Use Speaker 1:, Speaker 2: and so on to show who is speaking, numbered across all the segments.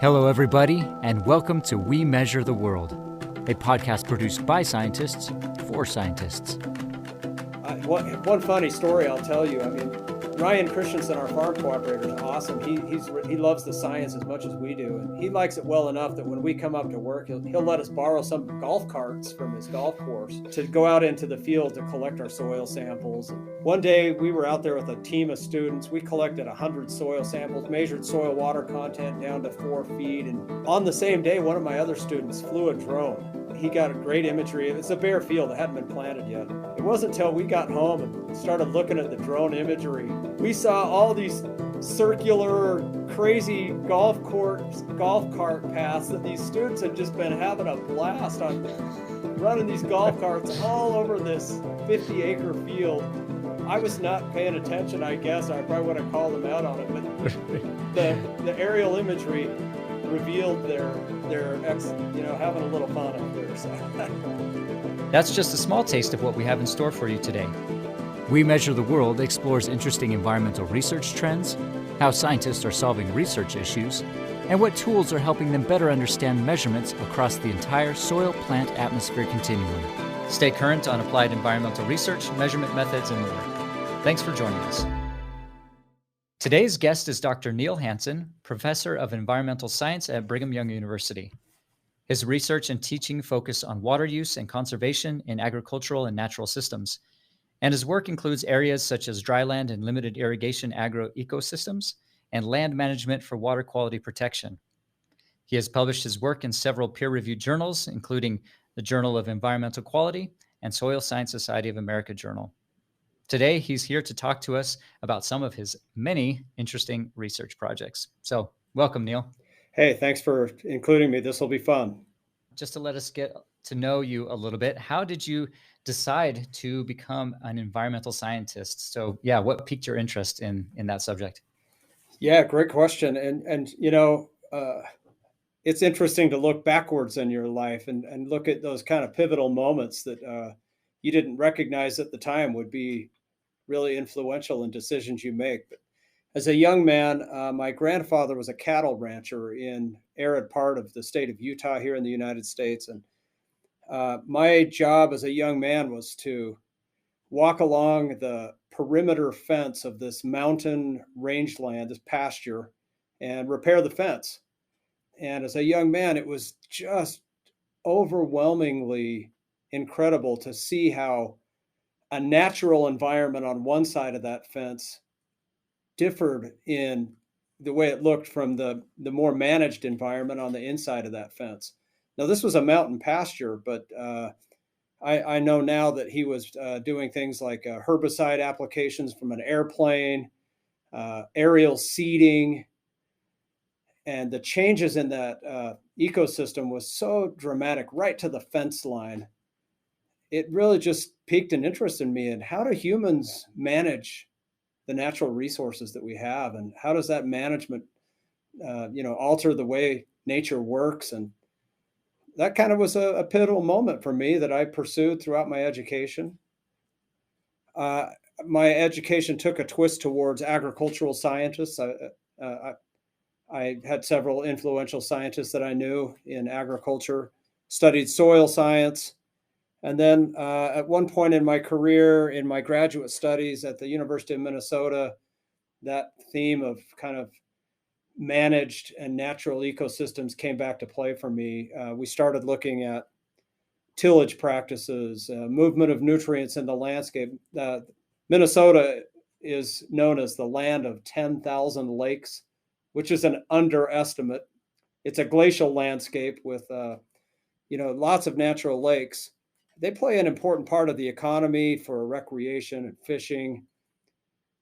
Speaker 1: Hello, everybody, and welcome to We Measure the World, a podcast produced by scientists for scientists.
Speaker 2: One funny story I'll tell you. Ryan Christensen, our farm cooperator, is awesome. He loves the science as much as we do, and he likes it well enough that when we come up to work, he'll let us borrow some golf carts from his golf course to go out into the field to collect our soil samples. One day we were out there with a team of students. We collected 100 soil samples, measured soil water content down to 4 feet, and on the same day, one of my other students flew a drone. He got a great imagery. It's a bare field. It hadn't been planted yet. It wasn't until we got home and started looking at the drone imagery. We saw all these circular, crazy golf cart paths that these students had just been having a blast on, running these golf carts all over this 50-acre field. I was not paying attention, I guess. I probably would have called them out on it, but the aerial imagery revealed their having a little fun up there. So.
Speaker 1: That's just a small taste of what we have in store for you today. We Measure the World explores interesting environmental research trends, how scientists are solving research issues, and what tools are helping them better understand measurements across the entire soil-plant-atmosphere continuum. Stay current on applied environmental research, measurement methods, and more. Thanks for joining us. Today's guest is Dr. Neil Hansen, Professor of Environmental Science at Brigham Young University. His research and teaching focus on water use and conservation in agricultural and natural systems, and his work includes areas such as dryland and limited irrigation agroecosystems and land management for water quality protection. He has published his work in several peer-reviewed journals, including the Journal of Environmental Quality and Soil Science Society of America Journal. Today, he's here to talk to us about some of his many interesting research projects. So, welcome, Neil.
Speaker 2: Hey, thanks for including me. This will be fun.
Speaker 1: Just to let us get to know you a little bit, how did you decide to become an environmental scientist? So, what piqued your interest in that subject?
Speaker 2: Yeah, great question. And it's interesting to look backwards in your life and look at those kind of pivotal moments that you didn't recognize at the time would be really influential in decisions you make. But as a young man, my grandfather was a cattle rancher in arid part of the state of Utah here in the United States. And my job as a young man was to walk along the perimeter fence of this mountain rangeland, this pasture, and repair the fence. And as a young man, it was just overwhelmingly incredible to see how a natural environment on one side of that fence differed in the way it looked from the more managed environment on the inside of that fence. Now, this was a mountain pasture, but I know now that he was doing things like herbicide applications from an airplane, aerial seeding, and the changes in that ecosystem was so dramatic right to the fence line. It really just piqued an interest in me in how do humans manage the natural resources that we have, and how does that management, alter the way nature works. And that kind of was a pivotal moment for me that I pursued throughout my education. My education took a twist towards agricultural scientists. I had several influential scientists that I knew in agriculture, studied soil science. And then at one point in my career, in my graduate studies at the University of Minnesota, that theme of kind of managed and natural ecosystems came back to play for me. We started looking at tillage practices, movement of nutrients in the landscape. Minnesota is known as the land of 10,000 lakes, which is an underestimate. It's a glacial landscape with lots of natural lakes. They play an important part of the economy for recreation and fishing.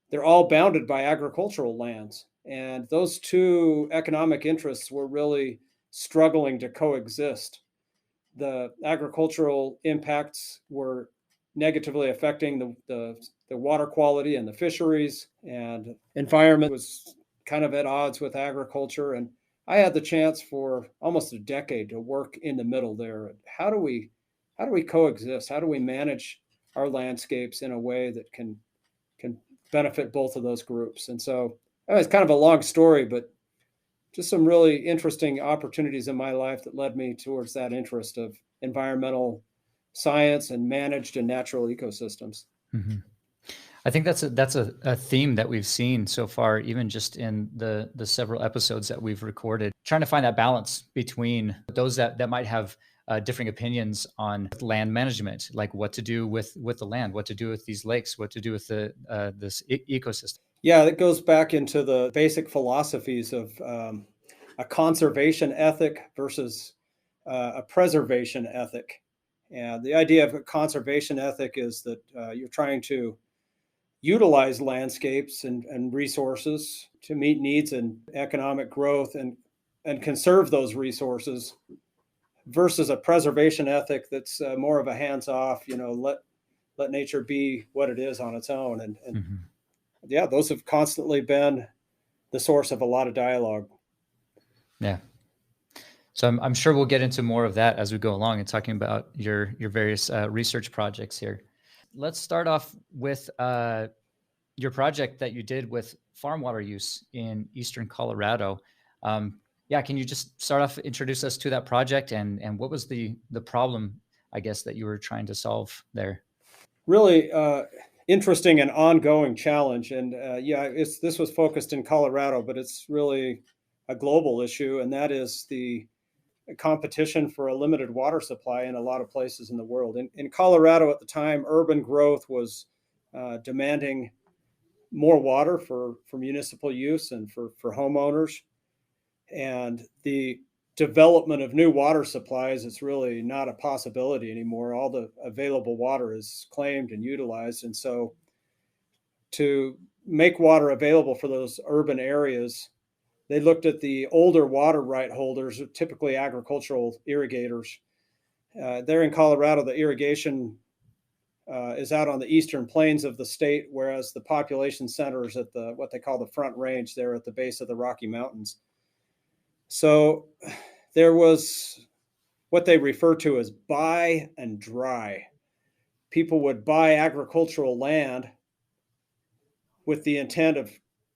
Speaker 2: They're all bounded by agricultural lands. And those two economic interests were really struggling to coexist. The agricultural impacts were negatively affecting the water quality and the fisheries, and environment was kind of at odds with agriculture. And I had the chance for almost a decade to work in the middle there. How do we coexist? How do we manage our landscapes in a way that can benefit both of those groups? And so it's kind of a long story, but just some really interesting opportunities in my life that led me towards that interest of environmental science and managed and natural ecosystems.
Speaker 1: Hmm. I think that's a theme that we've seen so far, even just in the several episodes that we've recorded, trying to find that balance between those that might have differing opinions on land management, like what to do with the land, what to do with these lakes, what to do with this ecosystem.
Speaker 2: Yeah, that goes back into the basic philosophies of a conservation ethic versus a preservation ethic. And the idea of a conservation ethic is that you're trying to utilize landscapes and resources to meet needs and economic growth and conserve those resources versus a preservation ethic that's more of a hands-off, let nature be what it is on its own. And
Speaker 1: Hmm.
Speaker 2: yeah, those have constantly been the source of a lot of dialogue.
Speaker 1: Yeah. So I'm sure we'll get into more of that as we go along and talking about your various research projects here. Let's start off with your project that you did with farm water use in eastern Colorado. Yeah, can you just start off, introduce us to that project and what was the problem, I guess, that you were trying to solve there?
Speaker 2: Really interesting and ongoing challenge. And yeah, this was focused in Colorado, but it's really a global issue, and that is the competition for a limited water supply in a lot of places in the world. In Colorado at the time, urban growth was demanding more water for municipal use and for homeowners. And the development of new water supplies is really not a possibility anymore. All the available water is claimed and utilized. And so to make water available for those urban areas, they looked at the older water right holders, typically agricultural irrigators. There in Colorado, the irrigation is out on the eastern plains of the state, whereas the population center is at what they call the Front Range, there at the base of the Rocky Mountains. So there was what they refer to as buy and dry. People would buy agricultural land with the intent of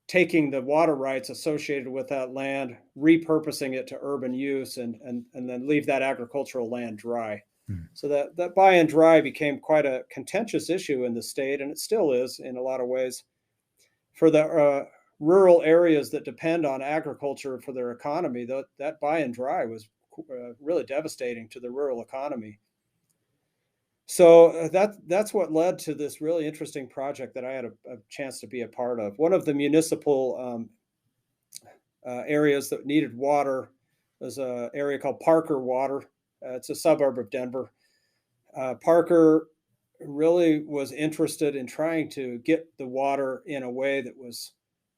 Speaker 2: taking the water rights associated with that land, repurposing it to urban use, and then leave that agricultural land dry.
Speaker 1: Hmm.
Speaker 2: So that buy and dry became quite a contentious issue in the state, and it still is in a lot of ways. For the rural areas that depend on agriculture for their economy, that buy and dry was really devastating to the rural economy. So that's what led to this really interesting project that I had a chance to be a part of. One of the municipal areas that needed water was an area called Parker Water. It's a suburb of Denver. Parker really was interested in trying to get the water in a way that was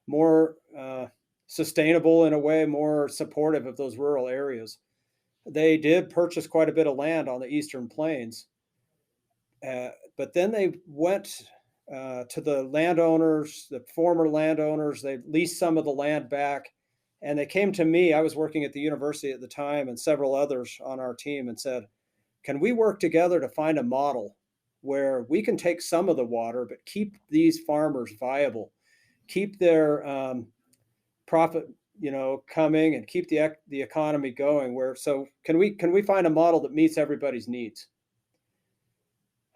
Speaker 2: more sustainable, in a way more supportive of those rural areas. They did purchase quite a bit of land on the eastern plains, but then they went to the landowners, the former landowners. They leased some of the land back, and they came to me. I was working at the university at the time, and several others on our team, and said, "Can we work together to find a model where we can take some of the water, but keep these farmers viable, keep their profit, coming, and keep the economy going? So can we find a model that meets everybody's needs?"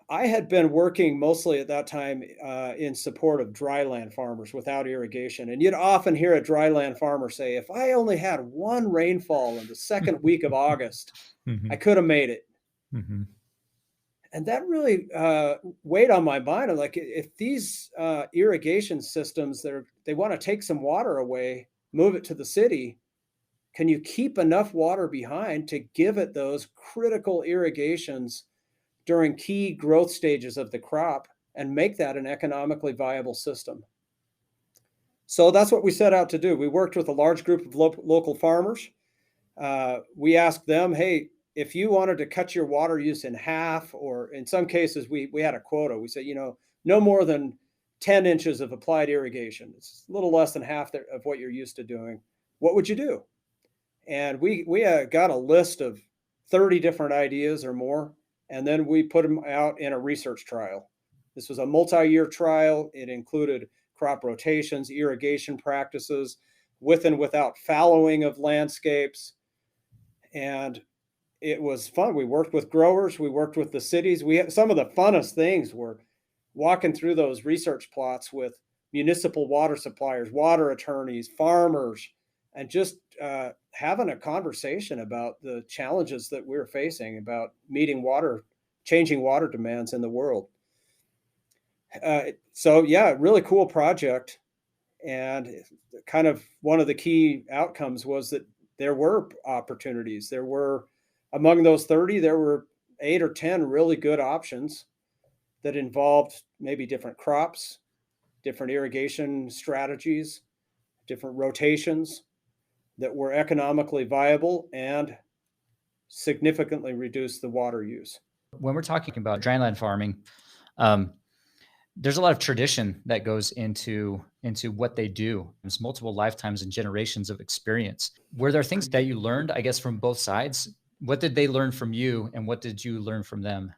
Speaker 2: I had been working mostly at that time in support of dryland farmers without irrigation. And you'd often hear a dryland farmer say, "If I only had one rainfall in the second week of August,
Speaker 1: Hmm.
Speaker 2: I could have made it."
Speaker 1: Hmm.
Speaker 2: And that really weighed on my mind. I'm like, if these irrigation systems, they want to take some water away, move it to the city, can you keep enough water behind to give it those critical irrigations during key growth stages of the crop and make that an economically viable system? So that's what we set out to do. We worked with a large group of local farmers. We asked them, "Hey, if you wanted to cut your water use in half, or in some cases, we had a quota. We said, no more than 10 inches of applied irrigation. It's a little less than half of what you're used to doing. What would you do?" And we got a list of 30 different ideas or more, and then we put them out in a research trial. This was a multi-year trial. It included crop rotations, irrigation practices, with and without fallowing of landscapes. And it was fun. We worked with growers, we worked with the cities. We had some of the funnest things were walking through those research plots with municipal water suppliers, water attorneys, farmers, and just having a conversation about the challenges that we're facing about meeting changing water demands in the world. So yeah, really cool project. And kind of one of the key outcomes was that there were opportunities. There were, among those 30, there were 8 or 10 really good options that involved maybe different crops, different irrigation strategies, different rotations that were economically viable and significantly reduced the water use.
Speaker 1: When we're talking about dryland farming, um, there's a lot of tradition that goes into what they do. There's multiple lifetimes and generations of experience. Were there things that you learned, I guess, from both sides? What did they learn from you, and what did you learn from them?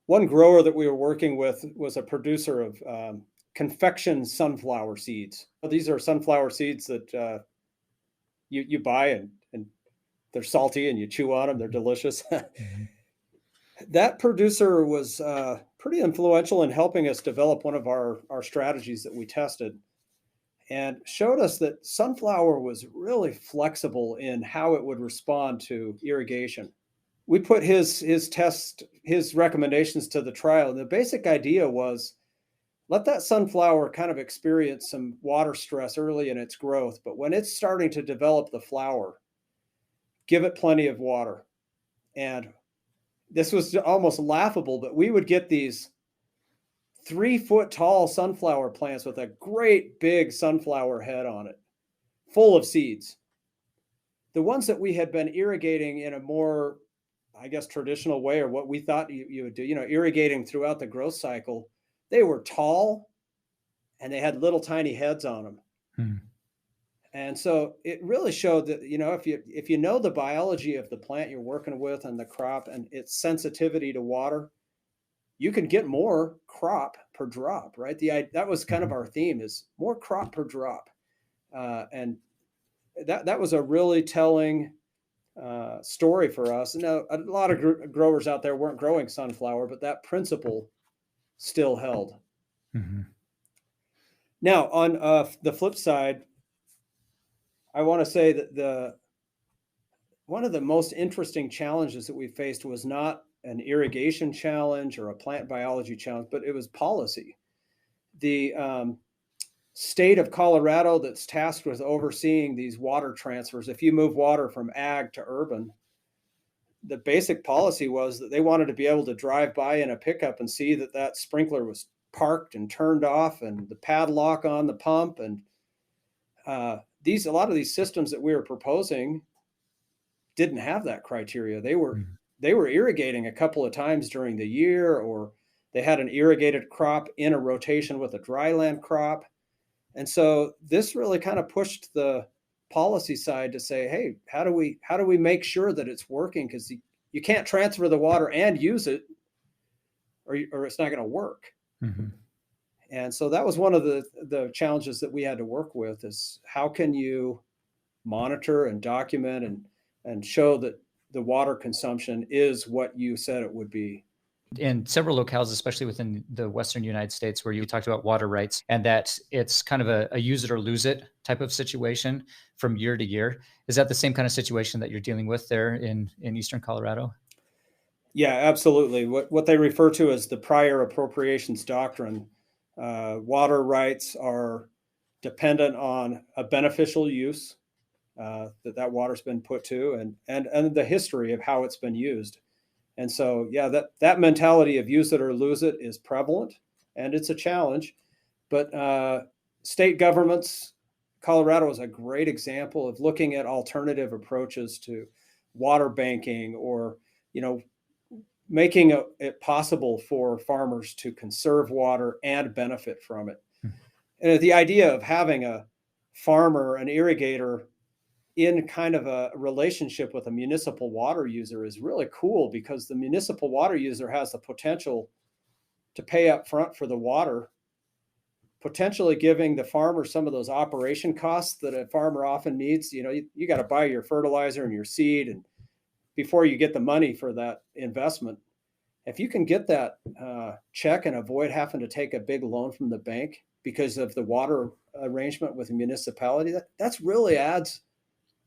Speaker 2: One grower that we were working with was a producer of confection sunflower seeds. These are sunflower seeds that you buy, and they're salty and you chew on them. They're delicious.
Speaker 1: Mhm.
Speaker 2: That producer was pretty influential in helping us develop one of our strategies that we tested, and showed us that sunflower was really flexible in how it would respond to irrigation. We put his recommendations to the trial, and the basic idea was let that sunflower kind of experience some water stress early in its growth, but when it's starting to develop the flower, give it plenty of water. And this was almost laughable, but we would get these 3-foot tall sunflower plants with a great big sunflower head on it, full of seeds. The ones that we had been irrigating in a more, I guess, traditional way, or what we thought you would do, irrigating throughout the growth cycle, they were tall and they had little tiny heads on them.
Speaker 1: Hmm.
Speaker 2: And so it really showed that, if you know the biology of the plant you're working with and the crop and its sensitivity to water, you can get more crop per drop, right? That was kind of our theme, is more crop per drop. And that was a really telling story for us. Now, a lot of growers out there weren't growing sunflower, but that principle still held.
Speaker 1: Mm-hmm.
Speaker 2: Now, on the flip side, I want to say that one of the most interesting challenges that we faced was not an irrigation challenge or a plant biology challenge, but it was policy. The state of Colorado that's tasked with overseeing these water transfers, if you move water from ag to urban, the basic policy was that they wanted to be able to drive by in a pickup and see that sprinkler was parked and turned off and the padlock on the pump. And a lot of these systems that we were proposing didn't have that criteria. They were irrigating a couple of times during the year, or they had an irrigated crop in a rotation with a dryland crop. And so this really kind of pushed the policy side to say, hey, how do we make sure that it's working? Because you can't transfer the water and use it, or it's not going to work.
Speaker 1: Mm-hmm.
Speaker 2: And so that was one of the challenges that we had to work with, is how can you monitor and document and show that the water consumption is what you said it would be.
Speaker 1: In several locales, especially within the Western United States, where you talked about water rights and that it's kind of a use it or lose it type of situation from year to year. Is that the same kind of situation that you're dealing with there in Eastern Colorado?
Speaker 2: Yeah, absolutely. What they refer to as the prior appropriations doctrine. Water rights are dependent on a beneficial use that water's been put to, and the history of how it's been used. And so, yeah, that mentality of use it or lose it is prevalent, and it's a challenge. But state governments, Colorado is a great example of looking at alternative approaches to water banking, or making it possible for farmers to conserve water and benefit from it. And the idea of having a farmer, an irrigator, in kind of a relationship with a municipal water user is really cool, because the municipal water user has the potential to pay up front for the water potentially giving the farmer some of those operation costs that a farmer often needs. You got to buy your fertilizer and your seed, and before you get the money for that investment, if you can get that check and avoid having to take a big loan from the bank because of the water arrangement with the municipality, that's really adds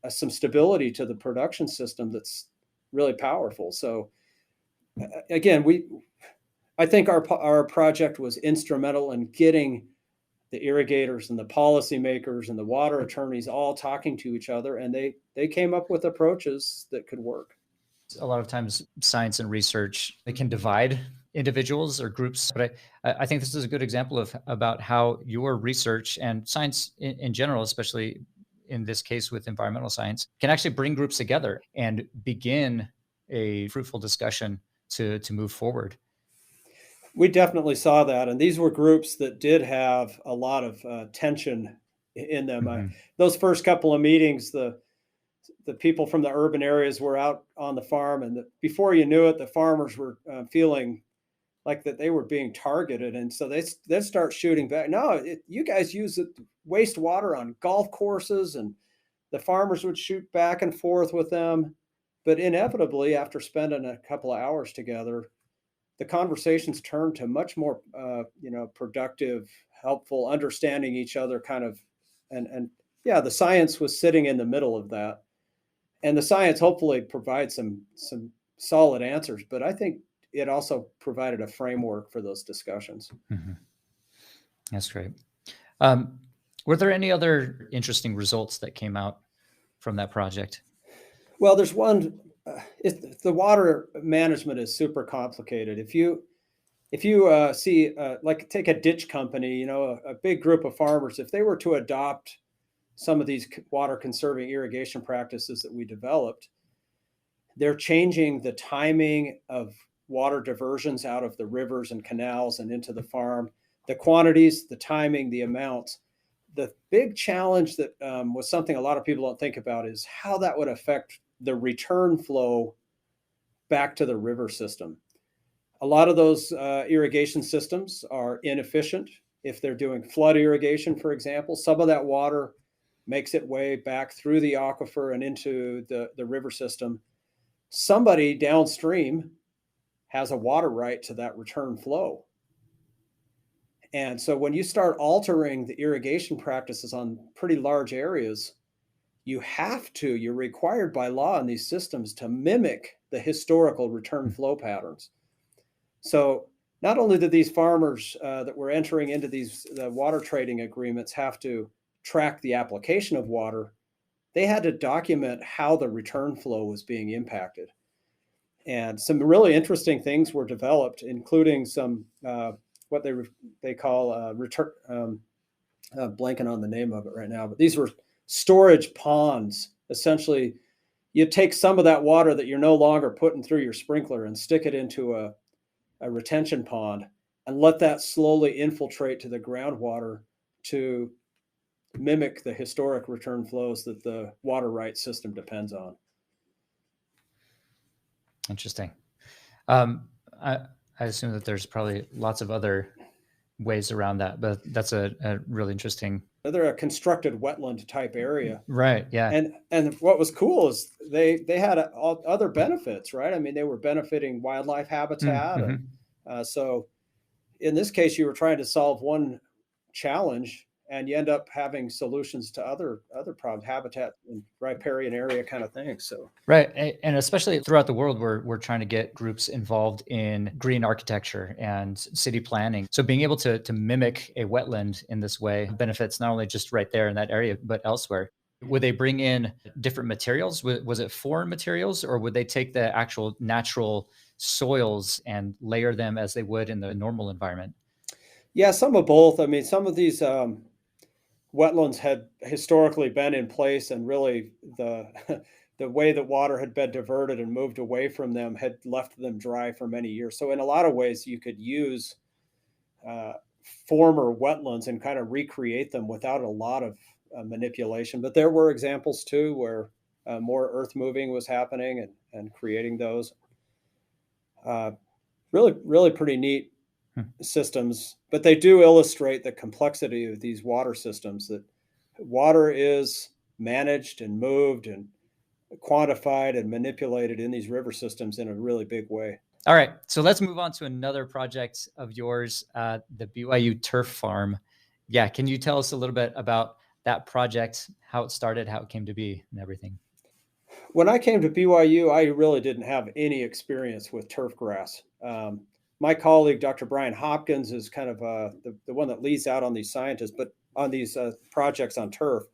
Speaker 2: some stability to the production system that's really powerful. So again, I think our project was instrumental in getting the irrigators and the policymakers and the water attorneys all talking to each other, and they came up with approaches that could work.
Speaker 1: A lot of times science and research, it can divide individuals or groups, but I think this is a good example of about how your research and science in general, especially in this case with environmental science, can actually bring groups together and begin a fruitful discussion to move forward.
Speaker 2: We definitely saw that, and these were groups that did have a lot of tension in them.
Speaker 1: Mm-hmm.
Speaker 2: Those first couple of meetings, the people from the urban areas were out on the farm, and before you knew it, the farmers were feeling like that they were being targeted, and so they'd start shooting back. No, you guys use wastewater on golf courses, and the farmers would shoot back and forth with them. But inevitably, after spending a couple of hours together, the conversations turned to much more, productive, helpful, understanding each other kind of, and yeah, the science was sitting in the middle of that, and the science hopefully provides some solid answers. But I think it also provided a framework for those discussions.
Speaker 1: Mm-hmm. That's great. Were there any other interesting results that came out from that project?
Speaker 2: Well, there's one. The water management is super complicated. If you see, like, take a ditch company, a big group of farmers, if they were to adopt some of these water conserving irrigation practices that we developed, they're changing the timing of water diversions out of the rivers and canals and into the farm, the quantities, the timing, the amounts. The big challenge that was something a lot of people don't think about is how that would affect the return flow back to the river system. A lot of those irrigation systems are inefficient. If they're doing flood irrigation, for example, some of that water makes its way back through the aquifer and into the river system. Somebody downstream has a water right to that return flow. And so when you start altering the irrigation practices on pretty large areas, you're required by law in these systems to mimic the historical return flow patterns. So not only did these farmers that were entering into these water trading agreements have to track the application of water, they had to document how the return flow was being impacted. And some really interesting things were developed, including some what they call return. Blanking on the name of it right now, but these were storage ponds. Essentially, you take some of that water that you're no longer putting through your sprinkler and stick it into a retention pond and let that slowly infiltrate to the groundwater to mimic the historic return flows that the water rights system depends on.
Speaker 1: Interesting. I assume that there's probably lots of other ways around that, but that's a really interesting.
Speaker 2: They're a constructed wetland type area,
Speaker 1: right? Yeah.
Speaker 2: And what was cool is they had other benefits, right? I mean, they were benefiting wildlife habitat,
Speaker 1: Mm-hmm.
Speaker 2: and so in this case, you were trying to solve one challenge, and you end up having solutions to other problems, habitat and riparian area kind of things. So
Speaker 1: right, and especially throughout the world, we're trying to get groups involved in green architecture and city planning. So being able to mimic a wetland in this way benefits not only just right there in that area, but elsewhere. Would they bring in different materials? Was it foreign materials, or would they take the actual natural soils and layer them as they would in the normal environment?
Speaker 2: Yeah, some of both. I mean, some of these wetlands had historically been in place, and really the the way that water had been diverted and moved away from them had left them dry for many years. So in a lot of ways, you could use former wetlands and kind of recreate them without a lot of manipulation. But there were examples too where more earth moving was happening and creating those. Really, really pretty neat systems, but they do illustrate the complexity of these water systems, that water is managed and moved and quantified and manipulated in these river systems in a really big way.
Speaker 1: All right, so let's move on to another project of yours, the BYU turf farm. Yeah, can you tell us a little bit about that project, how it started, how it came to be, and everything?
Speaker 2: When I came to BYU, I really didn't have any experience with turf grass. My colleague, Dr. Brian Hopkins, is kind of the one that leads out on these scientists, but on these projects on turf.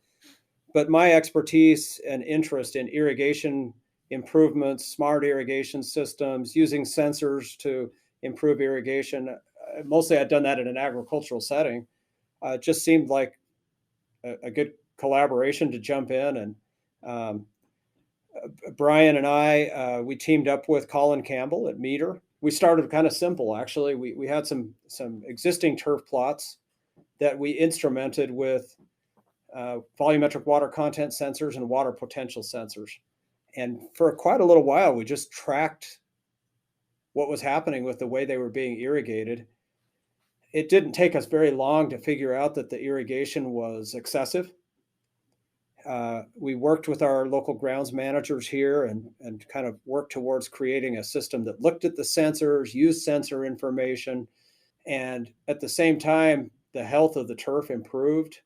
Speaker 2: But my expertise and interest in irrigation improvements, smart irrigation systems, using sensors to improve irrigation, mostly I'd done that in an agricultural setting, just seemed like a good collaboration to jump in. And Brian and I, we teamed up with Colin Campbell at Meter. We started kind of simple, actually. We had some existing turf plots that we instrumented with volumetric water content sensors and water potential sensors. And for quite a little while, we just tracked what was happening with the way they were being irrigated. It didn't take us very long to figure out that the irrigation was excessive. We worked with our local grounds managers here and kind of worked towards creating a system that looked at the sensors, used sensor information, and at the same time, the health of the turf improved.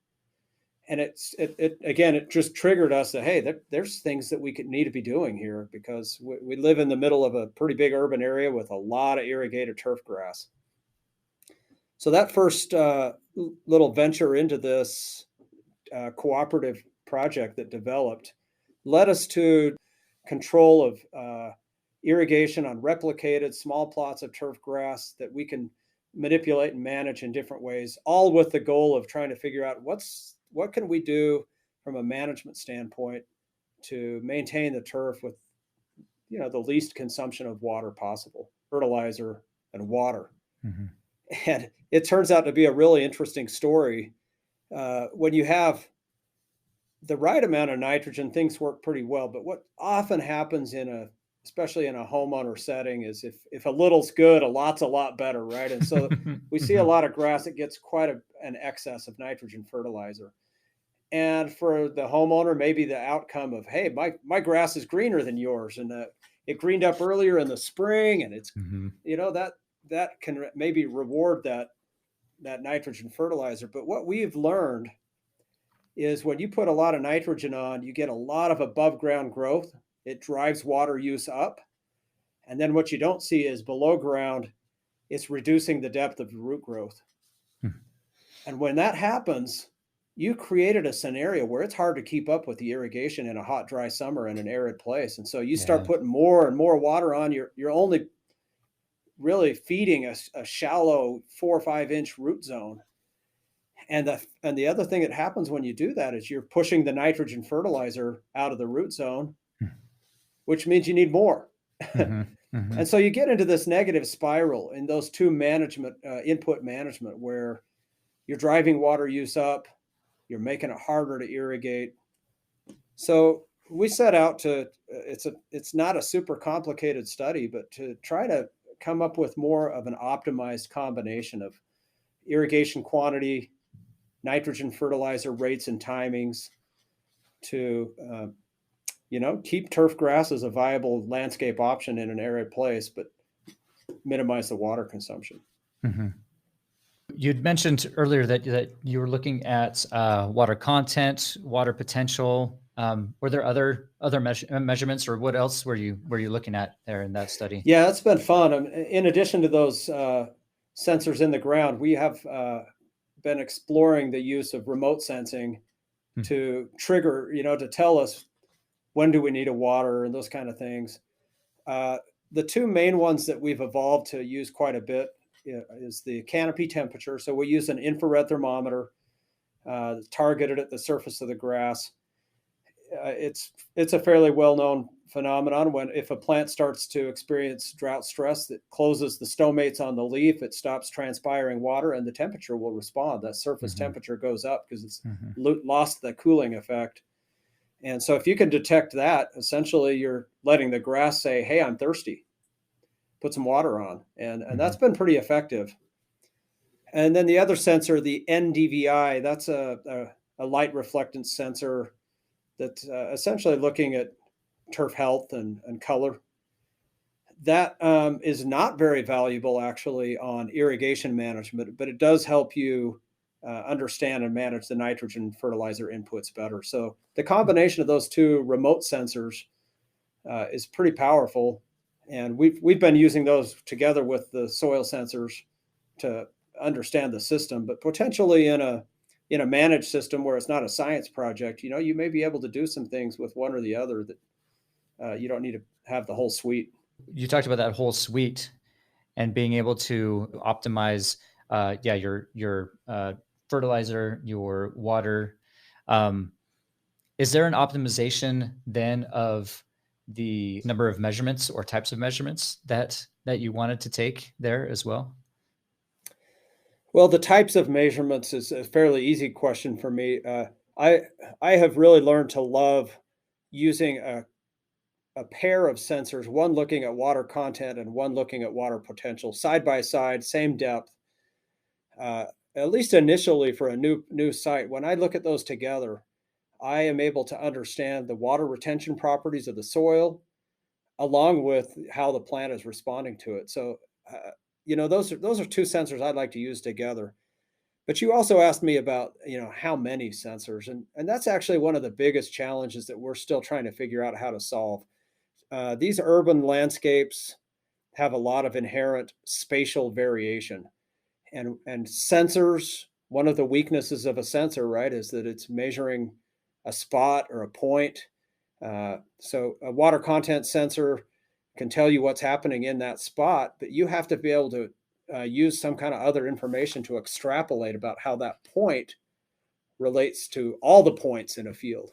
Speaker 2: And it just triggered us that, hey, there's things that we need to be doing here, because we live in the middle of a pretty big urban area with a lot of irrigated turf grass. So that first little venture into this cooperative project that developed led us to control of irrigation on replicated small plots of turf grass that we can manipulate and manage in different ways, all with the goal of trying to figure out what can we do from a management standpoint to maintain the turf with, the least consumption of water possible, fertilizer and water. Mm-hmm. And it turns out to be a really interesting story. When you have the right amount of nitrogen, things work pretty well. But what often happens especially in a homeowner setting, is if a little's good, a lot's a lot better, right? And so we see a lot of grass that gets quite an excess of nitrogen fertilizer. And for the homeowner, maybe the outcome of, hey, my grass is greener than yours, and it greened up earlier in the spring, and it's that can maybe reward that nitrogen fertilizer. But what we've learned is when you put a lot of nitrogen on, you get a lot of above ground growth. It drives water use up. And then what you don't see is below ground, it's reducing the depth of root growth. And when that happens, you created a scenario where it's hard to keep up with the irrigation in a hot, dry summer in an arid place. And so you start putting more and more water on, you're only really feeding a shallow 4 or 5 inch root zone. And the other thing that happens when you do that is you're pushing the nitrogen fertilizer out of the root zone, which means you need more. And so you get into this negative spiral in those two input management, where you're driving water use up, you're making it harder to irrigate. So we set out it's not a super complicated study, but to try to come up with more of an optimized combination of irrigation quantity, nitrogen fertilizer rates and timings to, keep turf grass as a viable landscape option in an arid place, but minimize the water consumption.
Speaker 1: Mm-hmm. You'd mentioned earlier that you were looking at water content, water potential. Were there other measurements, or what else were you looking at there in that study?
Speaker 2: Yeah, it's been fun. In addition to those sensors in the ground, we have been exploring the use of remote sensing to trigger, to tell us when do we need a water and those kind of things. The two main ones that we've evolved to use quite a bit is the canopy temperature. So we use an infrared thermometer targeted at the surface of the grass. It's a fairly well-known phenomenon. If a plant starts to experience drought stress that closes the stomates on the leaf, it stops transpiring water, and the temperature will respond. That surface temperature goes up because it's lost the cooling effect. And so if you can detect that, essentially you're letting the grass say, hey, I'm thirsty, put some water on. And that's been pretty effective. And then the other sensor, the NDVI, that's a light reflectance sensor that's essentially looking at turf health and color. That is not very valuable actually on irrigation management, but it does help you understand and manage the nitrogen fertilizer inputs better. So the combination of those two remote sensors is pretty powerful, and we've been using those together with the soil sensors to understand the system. But potentially in a managed system where it's not a science project, you may be able to do some things with one or the other that you don't need to have the whole suite.
Speaker 1: You talked about that whole suite and being able to optimize, yeah, your fertilizer, your water. Um, is there an optimization then of the number of measurements or types of measurements that you wanted to take there as well?
Speaker 2: Well, the types of measurements is a fairly easy question for me. I I have really learned to love using a pair of sensors, one looking at water content and one looking at water potential, side by side, same depth. Uh, at least initially for a new site, when I look at those together, I am able to understand the water retention properties of the soil, along with how the plant is responding to it. So, those are two sensors I'd like to use together. But you also asked me about, how many sensors, and that's actually one of the biggest challenges that we're still trying to figure out how to solve. These urban landscapes have a lot of inherent spatial variation, and sensors. One of the weaknesses of a sensor, right, is that it's measuring a spot or a point. So a water content sensor can tell you what's happening in that spot, but you have to be able to use some kind of other information to extrapolate about how that point relates to all the points in a field.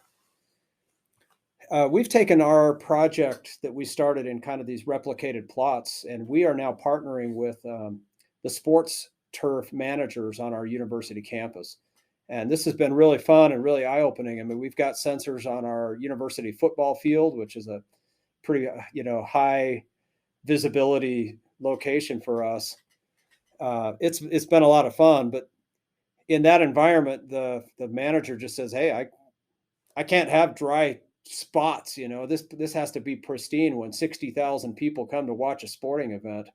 Speaker 2: We've taken our project that we started in kind of these replicated plots, and we are now partnering with the sports turf managers on our university campus. And this has been really fun and really eye opening. I mean, we've got sensors on our university football field, which is a pretty, high visibility location for us. It's been a lot of fun, but in that environment, the manager just says, "Hey, I can't have dry spots. This has to be pristine when 60,000 people come to watch a sporting event."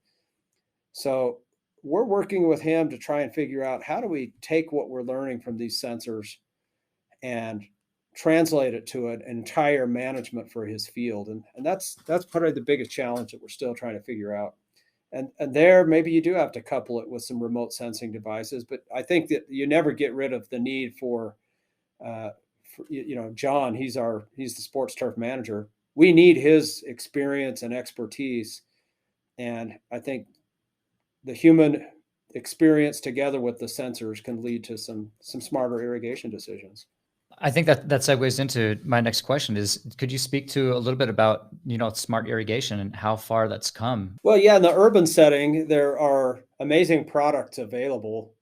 Speaker 2: So we're working with him to try and figure out how do we take what we're learning from these sensors and translate it to an entire management for his field. And that's probably the biggest challenge that we're still trying to figure out. And there, maybe you do have to couple it with some remote sensing devices, but I think that you never get rid of the need uh, for John. He's the sports turf manager. We need his experience and expertise, and I think the human experience together with the sensors can lead to some smarter irrigation decisions.
Speaker 1: I think that segues into my next question is, could you speak to a little bit about, smart irrigation and how far that's come?
Speaker 2: Well, yeah, in the urban setting, there are amazing products available.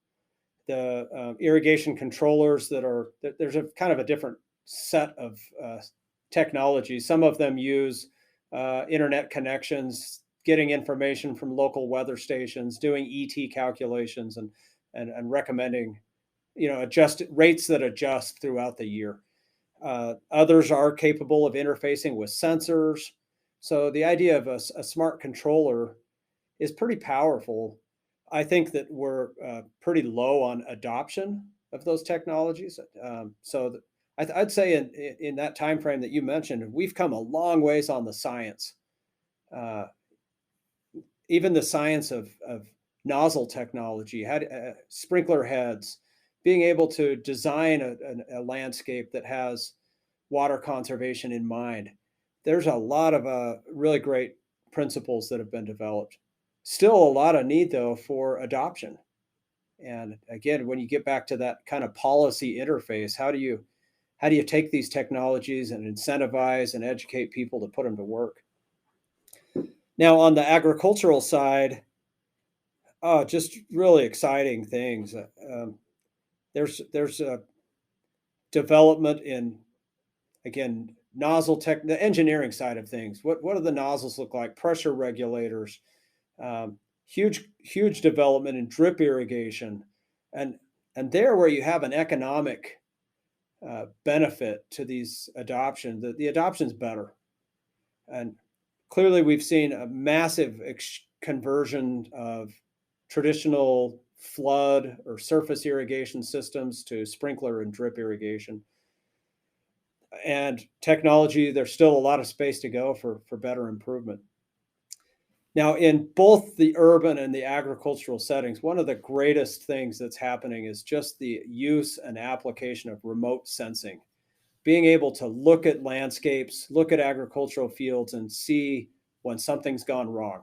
Speaker 2: The irrigation controllers there's a kind of a different set of technologies. Some of them use internet connections, getting information from local weather stations, doing ET calculations, and recommending adjust rates that adjust throughout the year. Others are capable of interfacing with sensors. So the idea of a smart controller is pretty powerful. I think that we're pretty low on adoption of those technologies. I'd say in that time frame that you mentioned, we've come a long ways on the science. Uh, Even the science of nozzle technology, sprinkler heads, being able to design a landscape that has water conservation in mind. There's a lot of really great principles that have been developed. Still a lot of need though for adoption. And again, when you get back to that kind of policy interface, how do you take these technologies and incentivize and educate people to put them to work? Now on the agricultural side, just really exciting things. There's a development in, again, nozzle tech, the engineering side of things. What do the nozzles look like? Pressure regulators, huge development in drip irrigation, and there where you have an economic benefit to these adoptions, the adoption's better. And clearly, we've seen a massive conversion of traditional flood or surface irrigation systems to sprinkler and drip irrigation. And technology, there's still a lot of space to go for better improvement. Now, in both the urban and the agricultural settings, one of the greatest things that's happening is just the use and application of remote sensing. Being able to look at landscapes, look at agricultural fields, and see when something's gone wrong.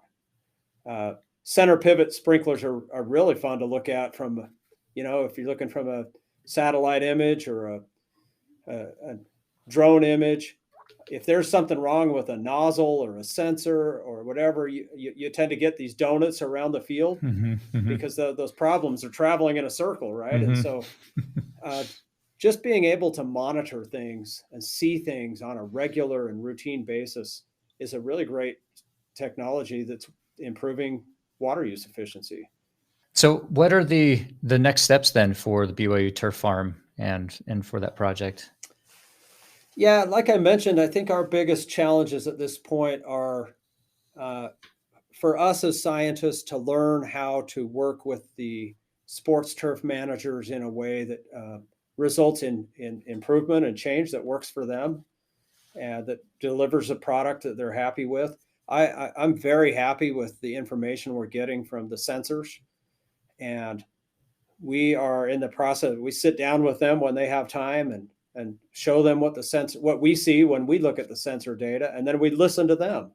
Speaker 2: Center pivot sprinklers are really fun to look at from, if you're looking from a satellite image or a drone image. If there's something wrong with a nozzle or a sensor or whatever, you tend to get these donuts around the field because those problems are traveling in a circle, right? And so just being able to monitor things and see things on a regular and routine basis is a really great technology that's improving water use efficiency.
Speaker 1: So what are the next steps then for the BYU turf farm and for that project?
Speaker 2: Yeah, like I mentioned, I think our biggest challenges at this point are for us as scientists to learn how to work with the sports turf managers in a way that results in improvement and change that works for them and that delivers a product that they're happy with. I'm very happy with the information we're getting from the sensors, and we are in the process. We sit down with them when they have time and show them what we see when we look at the sensor data, and then we listen to them.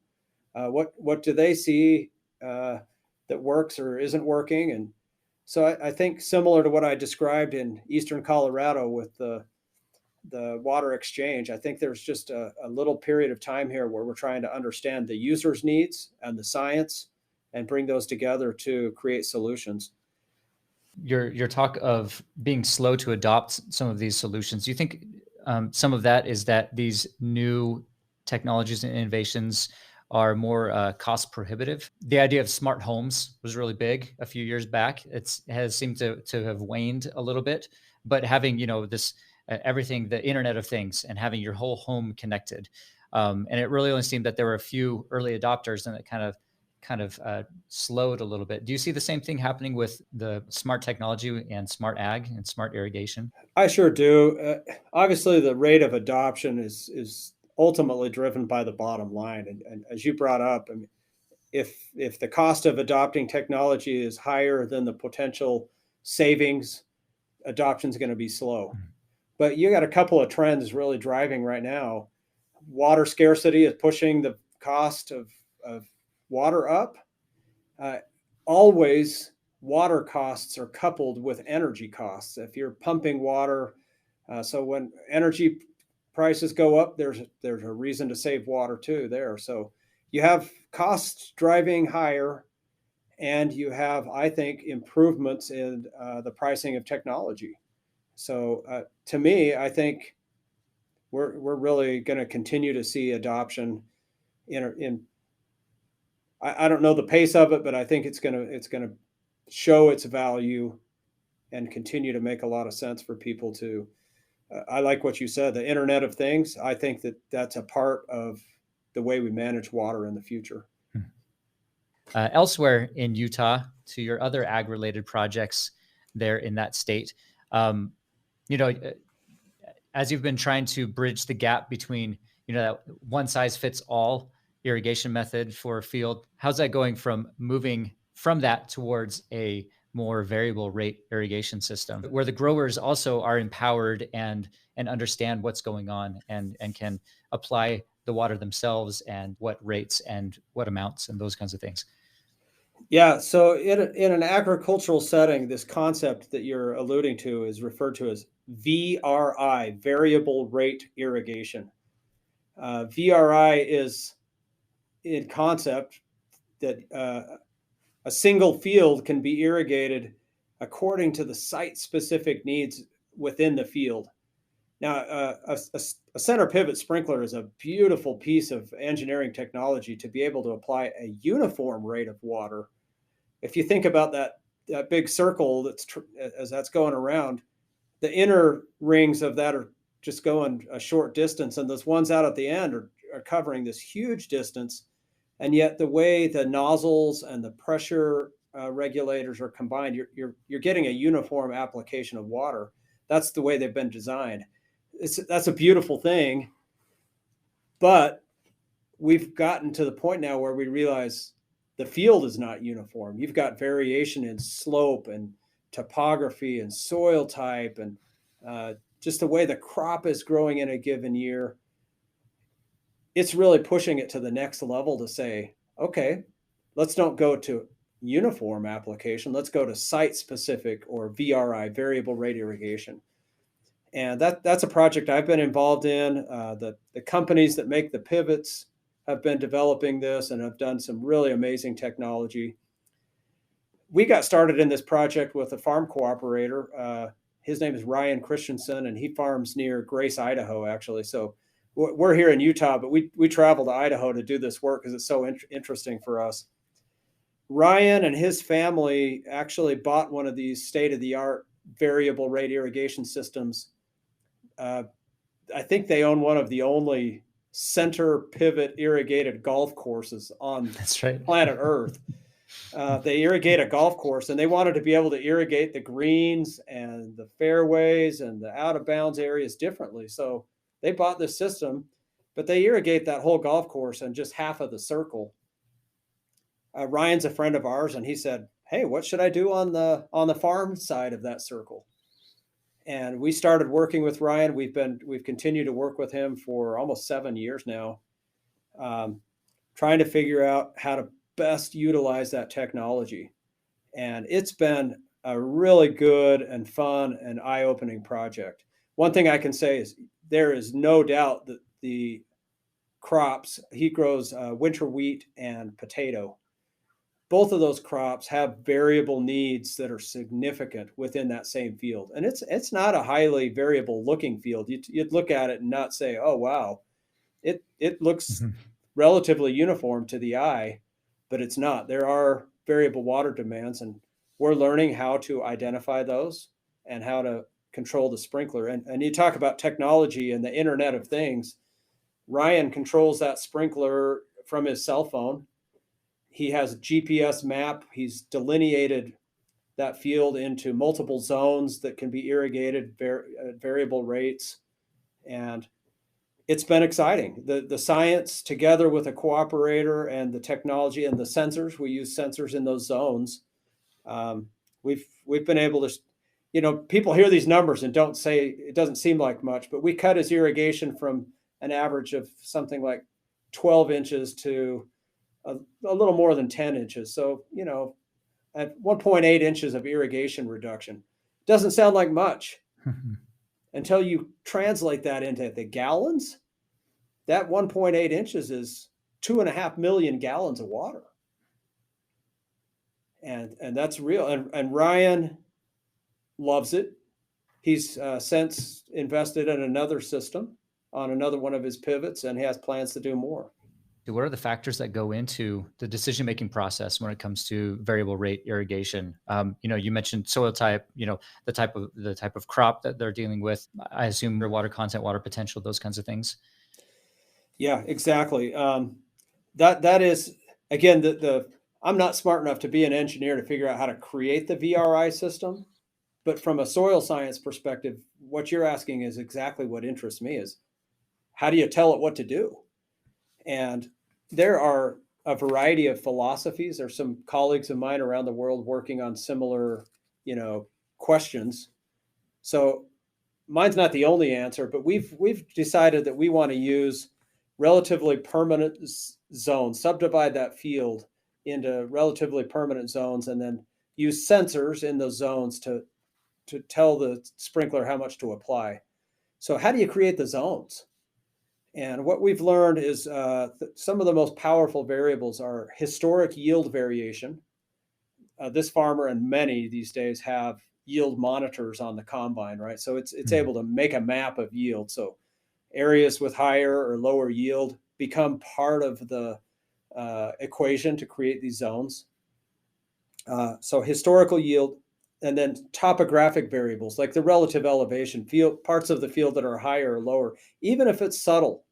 Speaker 2: What do they see that works or isn't working? And so I think similar to what I described in Eastern Colorado with the water exchange, I think there's just a little period of time here where we're trying to understand the user's needs and the science and bring those together to create solutions.
Speaker 1: Your talk of being slow to adopt some of these solutions, do you think some of that is that these new technologies and innovations are more cost prohibitive? The idea of smart homes was really big a few years back. It has seemed to have waned a little bit, but having this everything, the Internet of Things, and having your whole home connected, and it really only seemed that there were a few early adopters, and it kind of slowed a little bit. Do you see the same thing happening with the smart technology and smart ag and smart irrigation?
Speaker 2: I sure do. Obviously, the rate of adoption is ultimately driven by the bottom line. And as you brought up, I mean, if the cost of adopting technology is higher than the potential savings, adoption is going to be slow. But you got a couple of trends really driving right now. Water scarcity is pushing the cost of water up. Always water costs are coupled with energy costs. If you're pumping water, so when energy prices go up, there's a reason to save water too there. So you have costs driving higher, and you have, I think, improvements in the pricing of technology. So to me, I think we're really going to continue to see adoption in I don't know the pace of it, but I think it's gonna show its value and continue to make a lot of sense for people to. I like what you said, the Internet of Things. I think that's a part of the way we manage water in the future.
Speaker 1: Elsewhere in Utah, to your other ag-related projects there in that state, you know, as you've been trying to bridge the gap between, that one size fits all irrigation method for a field, how's that going from moving from that towards a more variable rate irrigation system where the growers also are empowered and understand what's going on and can apply the water themselves and what rates and what amounts and those kinds of things?
Speaker 2: Yeah, so in an agricultural setting, this concept that you're alluding to is referred to as VRI, variable rate irrigation. VRI is in concept that a single field can be irrigated according to the site-specific needs within the field. Now, a center pivot sprinkler is a beautiful piece of engineering technology to be able to apply a uniform rate of water if you think about that big circle as that's going around, the inner rings of that are just going a short distance, and those ones out at the end are covering this huge distance. And yet the way the nozzles and the pressure regulators are combined, you're getting a uniform application of water. That's the way they've been designed. That's a beautiful thing, but we've gotten to the point now where we realize the field is not uniform. You've got variation in slope and topography and soil type and just the way the crop is growing in a given year. It's really pushing it to the next level to say, okay, let's don't go to uniform application. Let's go to site specific, or VRI, variable rate irrigation. And that's a project I've been involved in. The companies that make the pivots have been developing this and have done some really amazing technology. We got started in this project with a farm cooperator. His name is Ryan Christensen, and he farms near Grace, Idaho, actually. So we're here in Utah, but we travel to Idaho to do this work because it's so interesting for us. Ryan and his family actually bought one of these state-of-the-art variable rate irrigation systems. I think they own one of the only center pivot irrigated golf courses on
Speaker 1: That's right.
Speaker 2: planet Earth. They irrigate a golf course, and they wanted to be able to irrigate the greens and the fairways and the out of bounds areas differently. So they bought this system, but they irrigate that whole golf course and just half of the circle. Ryan's a friend of ours, and he said, "Hey, what should I do on the farm side of that circle?" And we started working with Ryan. We've continued to work with him for almost 7 years now, trying to figure out how to best utilize that technology. And it's been a really good and fun and eye-opening project. One thing I can say is there is no doubt that the crops, he grows winter wheat and potato. Both of those crops have variable needs that are significant within that same field. And it's not a highly variable looking field. You'd look at it and not say, oh, wow, it looks relatively uniform to the eye, but it's not. There are variable water demands, and we're learning how to identify those and how to control the sprinkler. And you talk about technology and the Internet of Things. Ryan controls that sprinkler from his cell phone. He has a GPS map. He's delineated that field into multiple zones that can be irrigated at variable rates. And it's been exciting. The science, together with a cooperator, and the technology and the sensors, we use sensors in those zones. We've been able to, people hear these numbers and don't say, it doesn't seem like much, but we cut his irrigation from an average of something like 12 inches to a little more than 10 inches. So, at 1.8 inches of irrigation reduction. Doesn't sound like much until you translate that into the gallons. That 1.8 inches is 2.5 million gallons of water. And that's real. And Ryan loves it. He's since invested in another system on another one of his pivots, and he has plans to do more.
Speaker 1: What are the factors that go into the decision-making process when it comes to variable rate irrigation? You mentioned soil type, the type of crop that they're dealing with. I assume their water content, water potential, those kinds of things.
Speaker 2: Yeah, exactly. That is, again, I'm not smart enough to be an engineer to figure out how to create the VRI system, but from a soil science perspective, what you're asking is exactly what interests me: is how do you tell it what to do? And there are a variety of philosophies. There's some colleagues of mine around the world working on similar, questions. So mine's not the only answer, but we've decided that we want to use relatively permanent zones, subdivide that field into relatively permanent zones, and then use sensors in those zones to tell the sprinkler how much to apply. So how do you create the zones? And what we've learned is some of the most powerful variables are historic yield variation. This farmer and many these days have yield monitors on the combine, right? So it's able to make a map of yield. So areas with higher or lower yield become part of the equation to create these zones. So historical yield, and then topographic variables like the relative elevation, parts of the field that are higher or lower, even if it's subtle,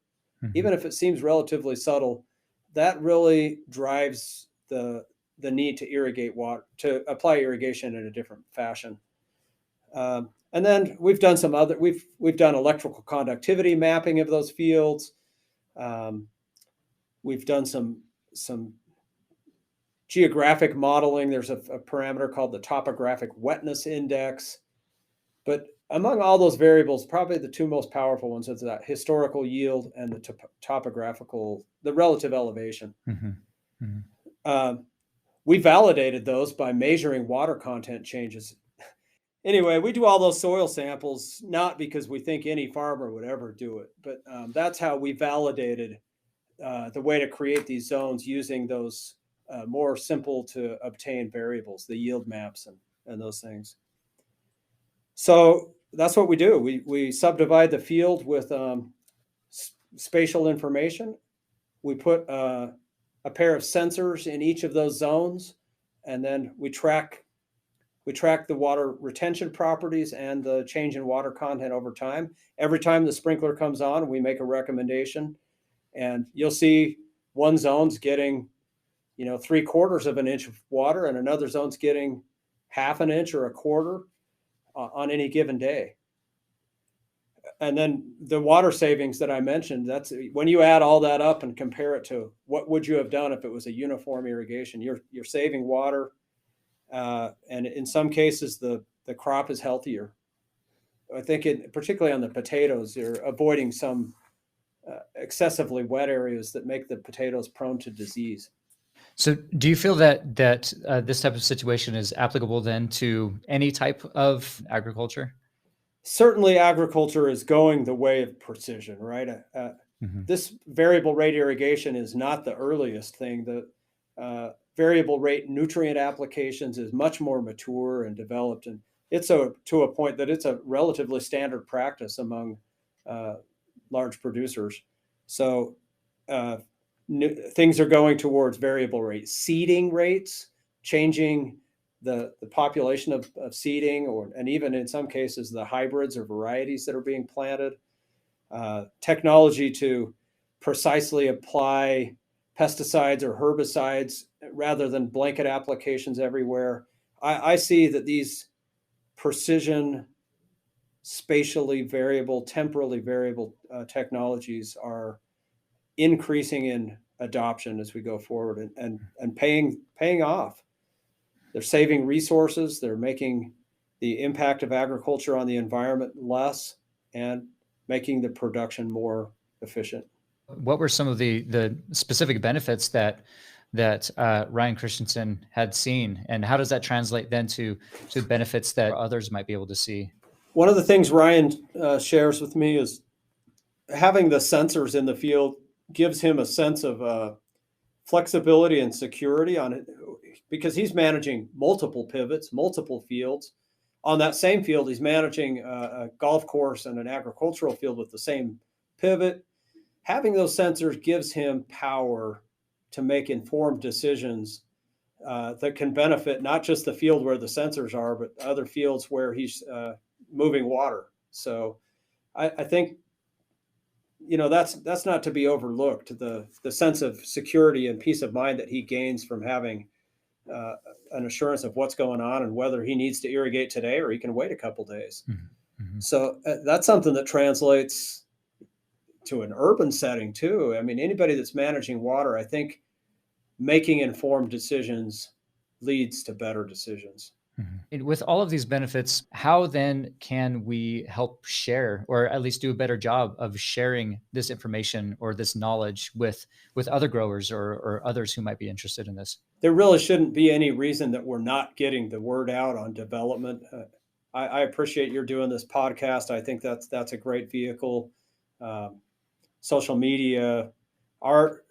Speaker 2: even if it seems relatively subtle, that really drives the need to irrigate water, to apply irrigation in a different fashion. And then we've done we've done electrical conductivity mapping of those fields. We've done some geographic modeling. There's a parameter called the topographic wetness index. But among all those variables, probably the two most powerful ones is that historical yield and the the relative elevation. We validated those by measuring water content changes. Anyway, we do all those soil samples, not because we think any farmer would ever do it, but that's how we validated the way to create these zones using those more simple to obtain variables, the yield maps and those things. So that's what we do. We subdivide the field with spatial information. We put a pair of sensors in each of those zones, and then we track the water retention properties and the change in water content over time. Every time the sprinkler comes on, we make a recommendation, and you'll see one zone's getting, 3/4 of an inch of water, and another zone's getting half an inch or a quarter on any given day. And then the water savings that I mentioned, that's when you add all that up and compare it to what would you have done if it was a uniform irrigation, you're saving water. And in some cases, the crop is healthier. I think particularly on the potatoes, you're avoiding some excessively wet areas that make the potatoes prone to disease.
Speaker 1: So do you feel that this type of situation is applicable then to any type of agriculture?
Speaker 2: Certainly agriculture is going the way of precision, right? This variable rate irrigation is not the earliest thing. The variable rate nutrient applications is much more mature and developed, and it's to a point that it's a relatively standard practice among large producers. So things are going towards variable rate seeding rates, changing the population of seeding, and even in some cases the hybrids or varieties that are being planted. Technology to precisely apply pesticides or herbicides rather than blanket applications everywhere. I see that these precision, spatially variable, temporally variable technologies are increasing in adoption as we go forward and paying off. They're saving resources. They're making the impact of agriculture on the environment less and making the production more efficient.
Speaker 1: What were some of the specific benefits that Ryan Christensen had seen, and how does that translate then to benefits that others might be able to see?
Speaker 2: One of the things Ryan shares with me is having the sensors in the field gives him a sense of flexibility and security on it, because he's managing multiple pivots, multiple fields. On that same field, he's managing a golf course and an agricultural field with the same pivot. Having those sensors gives him power to make informed decisions that can benefit not just the field where the sensors are, but other fields where he's moving water. So I think, that's not to be overlooked, the sense of security and peace of mind that he gains from having an assurance of what's going on and whether he needs to irrigate today or he can wait a couple days. Mm-hmm. So that's something that translates to an urban setting too. I mean, anybody that's managing water, I think making informed decisions leads to better decisions.
Speaker 1: Mm-hmm. And with all of these benefits, how then can we help share, or at least do a better job of sharing this information or this knowledge with other growers or others who might be interested in this?
Speaker 2: There really shouldn't be any reason that we're not getting the word out on development. I appreciate you're doing this podcast. I think that's a great vehicle. Social media, our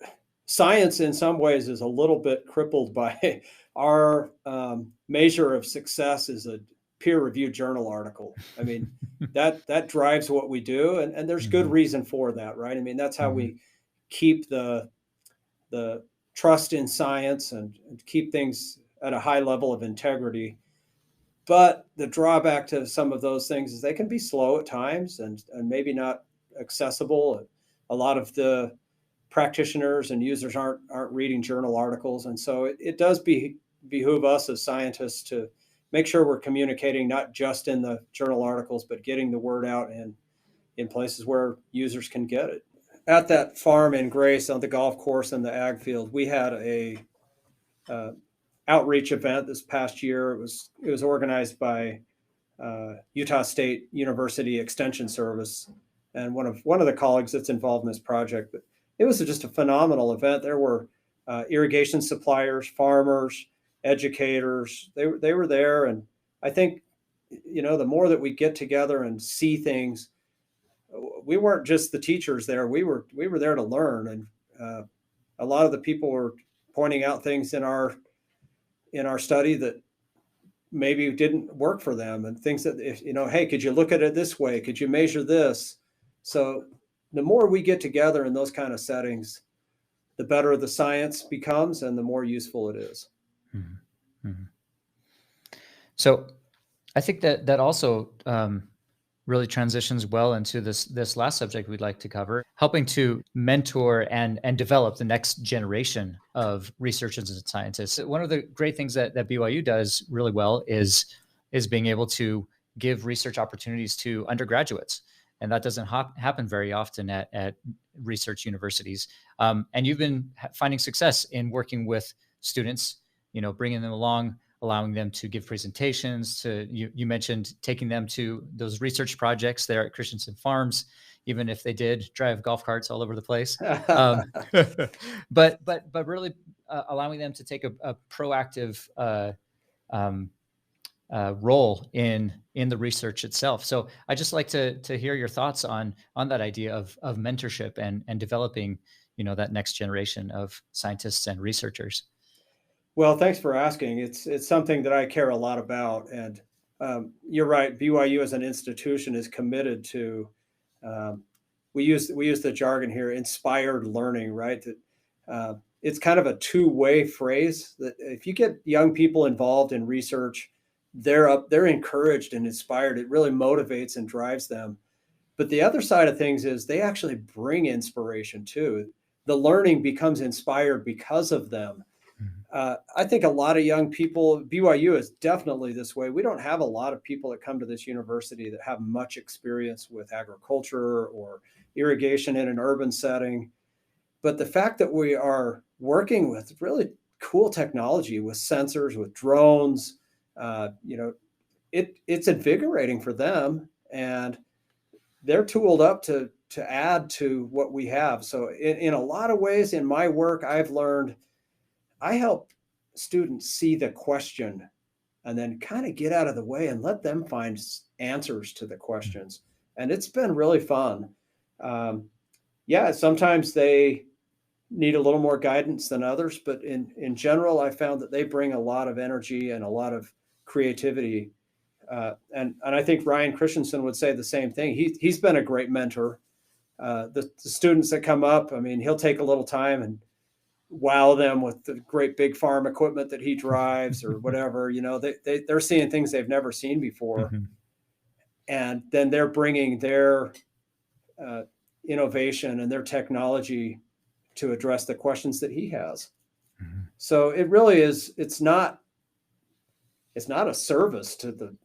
Speaker 2: science in some ways is a little bit crippled by our measure of success is a peer-reviewed journal article. I mean, that drives what we do, and there's good reason for that, right? I mean, that's how we keep the trust in science and keep things at a high level of integrity. But the drawback to some of those things is they can be slow at times and maybe not accessible. A lot of the practitioners and users aren't reading journal articles, and so it does behoove us as scientists to make sure we're communicating not just in the journal articles, but getting the word out and in places where users can get it. At that farm in Grace on the golf course and the ag field, we had a uh, outreach event this past year. It was organized by Utah State University Extension Service, and one of the colleagues that's involved in this project. But it was just a phenomenal event. There were irrigation suppliers, farmers, educators. They were there, and I think the more that we get together and see things, we weren't just the teachers there. We were there to learn, and a lot of the people were pointing out things in our study that maybe didn't work for them, and things that, if hey, could you look at it this way? Could you measure this? So the more we get together in those kind of settings, the better the science becomes and the more useful it is.
Speaker 1: Mm-hmm. Mm-hmm. So I think that also really transitions well into this last subject we'd like to cover, helping to mentor and develop the next generation of researchers and scientists. One of the great things that BYU does really well is being able to give research opportunities to undergraduates. And that doesn't happen very often at research universities. And you've been finding success in working with students, bringing them along, allowing them to give presentations. You mentioned taking them to those research projects there at Christensen Farms, even if they did drive golf carts all over the place. But really allowing them to take a proactive role in the research itself. So I just like to hear your thoughts on that idea of mentorship and developing, that next generation of scientists and researchers.
Speaker 2: Well, thanks for asking. It's something that I care a lot about, and you're right. BYU as an institution is committed to. We use the jargon here, inspired learning, right? That it's kind of a two-way phrase. That if you get young people involved in research, they're encouraged and inspired. It really motivates and drives them. But the other side of things is they actually bring inspiration too. The learning becomes inspired because of them. I think a lot of young people, BYU is definitely this way. We don't have a lot of people that come to this university that have much experience with agriculture or irrigation in an urban setting. But the fact that we are working with really cool technology, with sensors, with drones, it's invigorating for them, and they're tooled up to add to what we have. So in a lot of ways in my work, I've learned I help students see the question and then kind of get out of the way and let them find answers to the questions. And it's been really fun. Sometimes they need a little more guidance than others, but in general, I found that they bring a lot of energy and a lot of creativity. And I think Ryan Christensen would say the same thing. He's been a great mentor. The students that come up, I mean, he'll take a little time and wow them with the great big farm equipment that he drives or whatever. They're seeing things they've never seen before. Mm-hmm. And then they're bringing their innovation and their technology to address the questions that he has. Mm-hmm. So it really is, it's not a service to the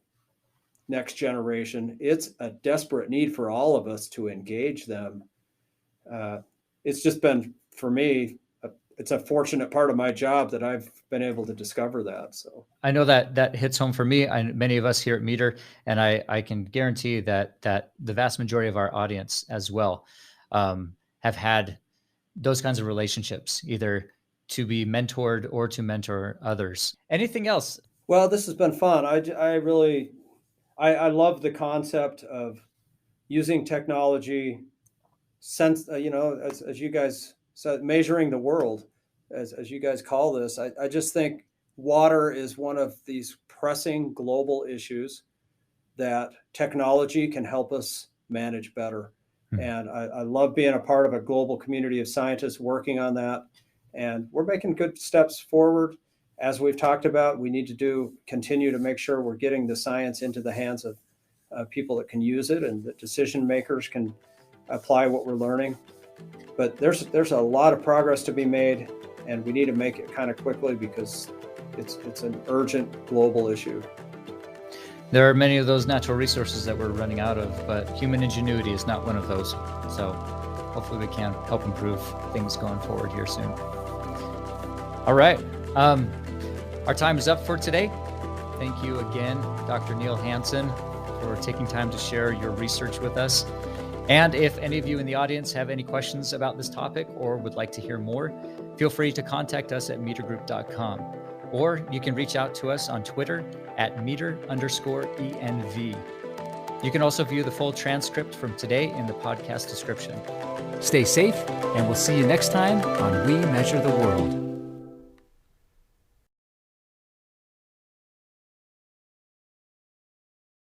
Speaker 2: next generation. It's a desperate need for all of us to engage them. It's just been, for me, it's a fortunate part of my job that I've been able to discover that. So
Speaker 1: I know that hits home for me and many of us here at Meter, and I can guarantee that the vast majority of our audience as well have had those kinds of relationships, either to be mentored or to mentor others. Anything else?
Speaker 2: Well, this has been fun. I love the concept of using technology, as you guys said, measuring the world, as you guys call this. I just think water is one of these pressing global issues that technology can help us manage better. Mm-hmm. And I love being a part of a global community of scientists working on that. And we're making good steps forward. as we've talked about, we need to continue to make sure we're getting the science into the hands of people that can use it and that decision makers can apply what we're learning. But there's a lot of progress to be made, and we need to make it kind of quickly because it's an urgent global issue.
Speaker 1: There are many of those natural resources that we're running out of, but human ingenuity is not one of those. So hopefully we can help improve things going forward here soon. All right. Our time is up for today. Thank you again, Dr. Neil Hansen, for taking time to share your research with us. And if any of you in the audience have any questions about this topic or would like to hear more, feel free to contact us at metergroup.com. Or you can reach out to us on Twitter at meter_ENV. You can also view the full transcript from today in the podcast description. Stay safe, and we'll see you next time on We Measure the World.